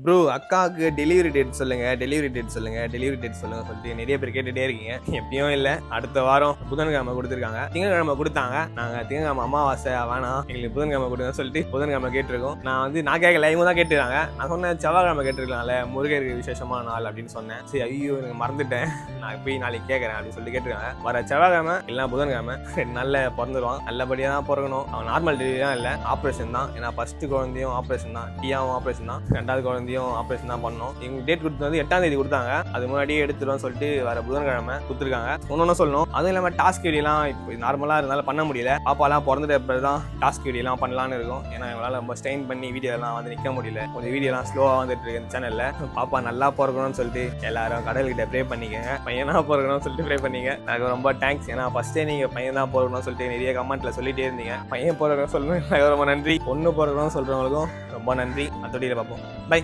Bro அக்காவுக்கு delivery date சொல்லுங்க சொல்லிட்டு நிறைய பேர் கேட்டுட்டே இருக்கீங்க. எப்பயும் இல்லை, அடுத்த வாரம் புதன்கிழமை கொடுத்துருக்காங்க. திங்கக்கிழமை கொடுத்தாங்க. நாங்கள் திங்கக்கிழமை அமாவாசை வேணாம், எங்களுக்கு புதன்கிழமை கொடுங்க சொல்லிட்டு புதன்கிழமை கேட்டிருக்கோம். நான் கேட்கல, இவங்க தான் கேட்டுருக்காங்க. நான் சொன்னேன் செவ்வாய்க்கிழமை கேட்டிருக்கலாம்ல, முருகருக்கு விசேஷமான நாள் அப்படின்னு சொன்னேன். சரி, ஐயோ எனக்கு மறந்துட்டேன், நான் போய் நாளைக்கு கேட்கறேன் அப்படின்னு சொல்லி கேட்டிருக்காங்க. வர செவ்வாய்க்கிழமை இல்லைனா புதன்கிழமை 2 நாள்ல பிறந்துருவான். நல்லபடியாக தான் பிறக்கணும். அவன் நார்மல் டெலிவரி தான், இல்லை ஆப்ரேஷன் தான். ஏன்னா ஃபர்ஸ்ட் குழந்தையும் ஆப்ரேஷன் தான், டியாவும் ஆப்ரேஷன் தான், 2வது குழந்தையும் ஆப்ரேஷன் தான் பண்ணோம். எங்க டேட் கொடுத்தது 8ஆம் தேதி கொடுத்தாங்க. அது முன்னாடியே எடுத்துருவோம் சொல்லிட்டு வர புதன்கிழமை கொடுத்துருக்காங்க. ஒன்னொன்னு சொல்லணும், அதுவும் இல்லாமல் டாஸ்க் வீடியோலாம் இப்போ நார்மலாக இருந்தாலும் பண்ண முடியல. பாப்பாலாம் பிறந்துட்ட தான் டாஸ்க் வீடியோலாம் பண்ணலான்னு இருக்கும். ஏன்னா இவங்களால ரொம்ப ஸ்ட்ரெயின் பண்ணி வீடியோலாம் வந்து நிற்க முடியல. கொஞ்சம் வீடியோலாம் ஸ்லோவாக வந்துட்டு இருக்கு இந்த சேனலில். பாப்பா நல்லா பிறக்கணும்னு சொல்லிட்டு எல்லாரும் கடவுள்கிட்ட ப்ரே பண்ணிக்கங்க. பையனாக பிறக்கணும்னு சொல்லிட்டு ப்ரே பண்ணிங்க. எனக்கு ரொம்ப தேங்க்ஸ். ஏன்னா ஃபர்ஸ்டே நீங்கள் பையன் தான் பிறக்கணும்னு சொல்லிட்டு நிறைய கமெண்ட்டில் சொல்லிட்டே இருந்தீங்க. பையன் பிறக்கணும் சொல்லணும், எனக்கு ரொம்ப நன்றி. பொண்ணு பிறக்கணும்னு சொல்கிறவங்களுக்கும் ரொம்ப நன்றி. மற்றபடியில் பார்ப்போம். பை.